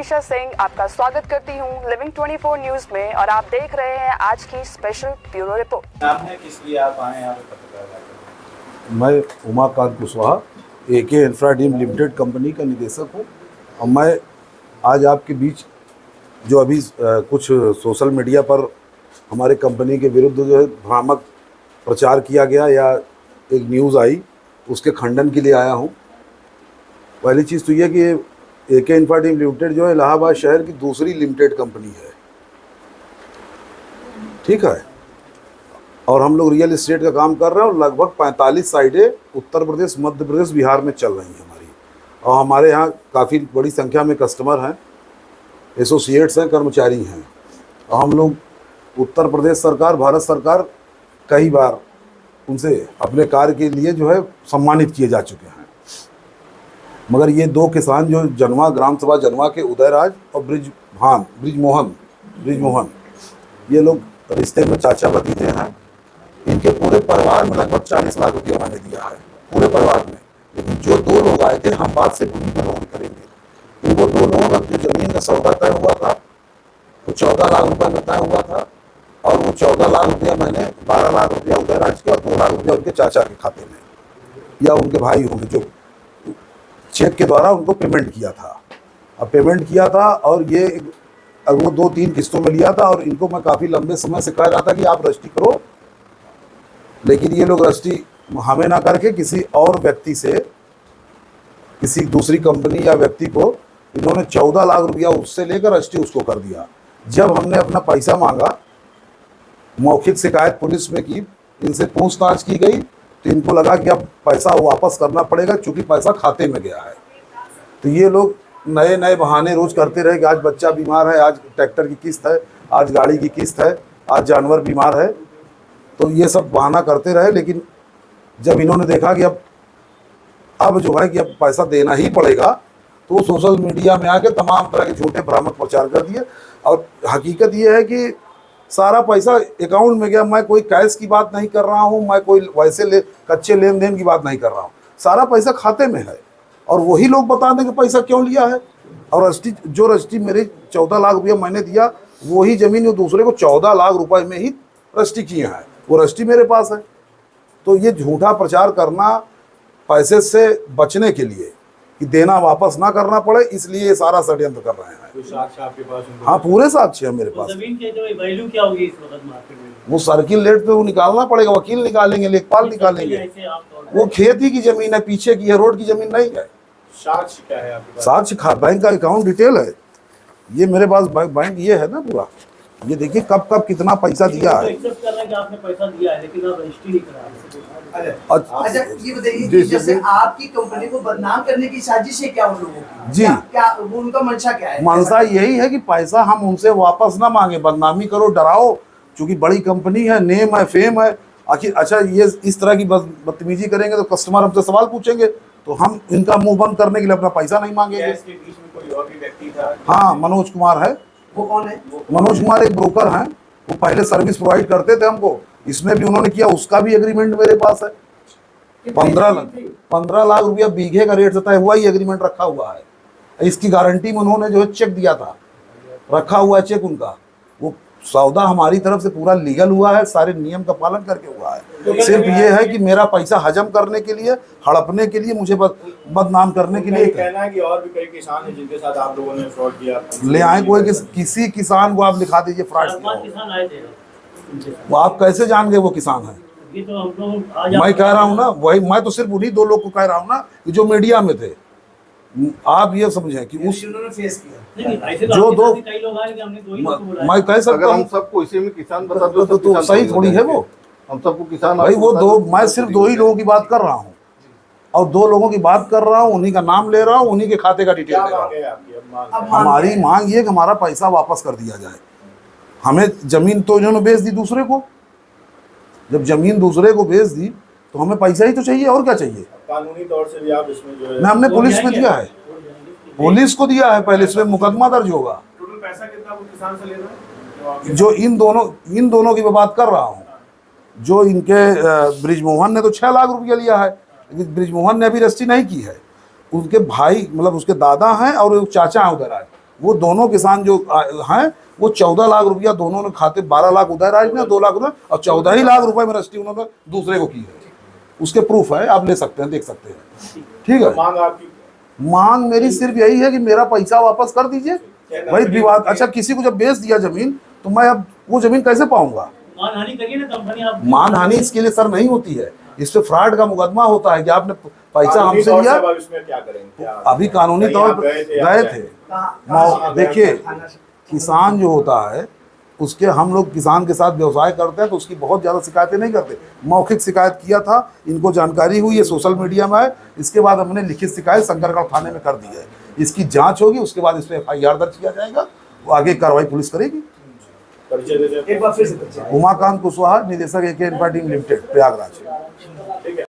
मनीषा सिंह आपका स्वागत करती हूं लिविंग 24 न्यूज में और आप देख रहे हैं आज की स्पेशल ब्यूरो रिपोर्ट। आपने किस लिए आप आए यहाँ पे पत्रकार? मैं उमाकांत कुशवाहा एके इंफ्रा डीम लिमिटेड कंपनी का निदेशक हूँ और मैं आज आपके बीच जो अभी कुछ सोशल मीडिया पर हमारे कंपनी के विरुद्ध जो है भ्रामक प्रचार किया गया या एक न्यूज़ आई उसके खंडन के लिए आया हूँ। पहली चीज़ तो ये कि एके इंफ्रा डीम लिमिटेड जो है इलाहाबाद शहर की दूसरी लिमिटेड कंपनी है, ठीक है। और हम लोग रियल एस्टेट का काम कर रहे हैं और लगभग 45 साइटें उत्तर प्रदेश, मध्य प्रदेश, बिहार में चल रही हैं हमारी। और हमारे यहाँ काफ़ी बड़ी संख्या में कस्टमर हैं, एसोसिएट्स हैं, कर्मचारी हैं। और हम लोग उत्तर प्रदेश सरकार, भारत सरकार कई बार उनसे अपने कार्य के लिए जो है सम्मानित किए जा चुके हैं। मगर ये दो किसान जो जनवा, ग्राम सभा जनवा के उदयराज और ब्रिजमोहन, ये लोग रिश्ते में चाचा भतीजे हैं। इनके पूरे परिवार में लगभग 40 लाख रुपया मैंने दिया है, पूरे परिवार में। लेकिन जो दो लोग आए थे, हम बात से पूरी पर करेंगे। इनको दो लोगों का जो जमीन का सौदा तय हुआ था वो 14 लाख रुपये में तय हुआ था और वो 14 लाख रुपया मैंने 12 लाख रुपया उदयराज के और 2 लाख रुपया उनके चाचा के खाते में या उनके भाई होंगे जो चेक के द्वारा उनको पेमेंट किया था। अब पेमेंट किया था और ये वो 2-3 किस्तों में लिया था और इनको मैं काफ़ी लंबे समय से कह रहा था कि आप रजिस्ट्री करो, लेकिन ये लोग रजिस्ट्री हमें ना करके किसी और व्यक्ति से, किसी दूसरी कंपनी या व्यक्ति को इन्होंने 14 लाख रुपया उससे लेकर रजिस्ट्री उसको कर दिया। जब हमने अपना पैसा मांगा, मौखिक शिकायत पुलिस में की, इनसे पूछताछ की गई तो इनको लगा कि अब पैसा वापस करना पड़ेगा क्योंकि पैसा खाते में गया है। तो ये लोग नए नए बहाने रोज़ करते रहे कि आज बच्चा बीमार है, आज ट्रैक्टर की किस्त है, आज गाड़ी की किस्त है, आज जानवर बीमार है। तो ये सब बहाना करते रहे। लेकिन जब इन्होंने देखा कि अब जो है कि अब पैसा देना ही पड़ेगा तो सोशल मीडिया में आके तमाम तरह के झूठे भ्रामक प्रचार कर दिए। और हकीकत ये है कि सारा पैसा अकाउंट में गया। मैं कोई कैश की बात नहीं कर रहा हूँ, मैं कोई वैसे कच्चे लेन देन की बात नहीं कर रहा हूँ। सारा पैसा खाते में है और वही लोग बता दें कि पैसा क्यों लिया है। और रजिस्ट्री मेरे 14 लाख रुपया मैंने दिया, वही ज़मीन जो दूसरे को 14 लाख रुपए में ही रजिस्ट्री किए हैं, वो रजिस्ट्री मेरे पास है। तो ये झूठा प्रचार करना पैसे से बचने के लिए कि देना वापस ना करना पड़े, इसलिए ये सारा षड्यंत्र कर रहे हैं। साक्ष्य आपके पास? हाँ, पूरे साक्ष्य है मेरे पास। जमीन के जो वैल्यू क्या होगी इस वक्त मार्केट में? वो सर्किल रेट पे वो निकालना पड़ेगा, वकील निकालेंगे, लेखपाल निकालेंगे। वो खेती की जमीन है, पीछे की है, रोड की जमीन नहीं है। साक्ष्य क्या है आपके पास? साक्ष्य बैंक का अकाउंट डिटेल है, ये मेरे पास बैंक ये है ना पूरा। ये देखिए कब कब कितना पैसा दिया है। एक्सेप्ट कर रहे हैं कि आपने पैसा दिया है लेकिन आप रजिस्ट्री नहीं करा रहे। अच्छा, ये बताइए कि जैसे आपकी कंपनी को बदनाम करने की साजिश है क्या उन लोगों की? जी, क्या वो उनका मंशा क्या है? मंशा यही है कि पैसा हम उनसे वापस ना मांगे, बदनामी करो, डराओ, क्योंकि बड़ी कंपनी है, नेम है, फेम है। आखिर अच्छा ये इस तरह की बदतमीजी करेंगे तो कस्टमर हमसे सवाल पूछेंगे, तो हम इनका मुंह बंद करने के लिए अपना पैसा नहीं मांगेंगे। इसके बीच में कोई और भी व्यक्ति था? हाँ, मनोज कुमार है। वो कौन है? मनोज कुमार एक ब्रोकर हैं, वो पहले सर्विस प्रोवाइड करते थे हमको, इसमें भी उन्होंने किया, उसका भी एग्रीमेंट मेरे पास है। 15 लाख रुपया बीघे का रेट से तय हुआ, ही एग्रीमेंट रखा हुआ है। इसकी गारंटी में उन्होंने जो है चेक दिया था, रखा हुआ है चेक उनका। वो सौदा हमारी तरफ से पूरा लीगल हुआ है, सारे नियम का पालन करके हुआ है। सिर्फ ये है कि मेरा पैसा हजम करने के लिए, हड़पने के लिए, मुझे बदनाम करने के लिए कहना है कि और भी कई किसान हैं जिनके साथ आप लोगों ने फ्रॉड किया। ले आए कोई किसी किसान को आप दिखा दीजिए फ्रॉड किया। किसान आए थे, वो आप कैसे जान गए वो किसान है? ये तो हम लोग मैं कह रहा हूँ ना, वही मैं तो सिर्फ उन्हीं 2 लोग को कह रहा हूँ ना जो मीडिया में थे। आप ये समझें कि उस उन्होंने फेस किया। जो दो कई लोग आए कि हमने दो ही लोग को बुलाया। मैं कह सकता हम हूँ सबको इसी में किसान बता दो तो सही थोड़ी है वो। हम सबको किसान भाई वो दो, मैं सिर्फ 2 ही लोगों की बात कर रहा हूँ और 2 लोगों की बात कर रहा हूँ, उन्हीं का नाम ले रहा हूँ, उन्हीं के खाते का डिटेल ले रहा हूँ। हमारी मांग ये कि हमारा पैसा वापस कर दिया जाए। हमें जमीन तो इन्होंने बेच दी दूसरे को, जब जमीन दूसरे को बेच दी तो हमें पैसा ही तो चाहिए, और क्या चाहिए? कानूनी तौर से भी आप इसमें जो है ना हमने पुलिस में दिया है, पुलिस को दिया है, पहले इसमें मुकदमा दर्ज होगा। टोटल पैसा कितना वो किसान से लेना है? जो इन दोनों की मैं बात कर रहा हूँ, जो इनके ब्रिजमोहन ने तो 6 लाख रुपया लिया है, लेकिन ब्रिजमोहन ने अभी रजिस्ट्री नहीं की है। उनके भाई मतलब उसके दादा हैं और एक चाचा हैं उधर आए, वो दोनों किसान जो हैं वो 14 लाख रुपया दोनों ने खाते, 12 लाख उदयराज ने, 2 लाख उधर, और 14 ही लाख रुपए में रजिस्ट्री उन्होंने दूसरे को की है। उसके प्रूफ है, आप ले सकते हैं, देख सकते हैं। ठीक है, मांग आपकी मांग मेरी सिर्फ यही है कि मेरा पैसा वापस कर दीजिए। भाई विवाद, अच्छा किसी को जब बेच दिया जमीन तो मैं अब वो जमीन कैसे पाऊंगा? मानहानि करिए ना कंपनी आप। मानहानि इसके लिए सर नहीं होती है, इस पे फ्रॉड का मुकदमा होता है कि आपने पैसा हमसे कानूनी लिया। तौर से अब इसमें क्या करेंगे? क्या अभी कानूनी कहीं तौर आप पर गए गए थे। कहाँ देखिए, थाना से? किसान जो होता है उसके, हम लोग किसान के साथ व्यवसाय करते हैं तो उसकी बहुत ज़्यादा शिकायतें नहीं करते। मौखिक शिकायत किया था, इनको जानकारी हुई, ये सोशल मीडिया में है। इसके बाद हमने लिखित शिकायत शंकरगढ़ थाने में कर दी है। इसकी जांच होगी, उसके बाद इस पर FIR दर्ज किया जाएगा, वो आगे कार्रवाई पुलिस करेगी। परिचय दे दें। एक बार फिर से परिचय। उमाकांत कुशवाहा, निदेशक AK इन्फा टीम लिमिटेड, प्रयागराज। ठीक है।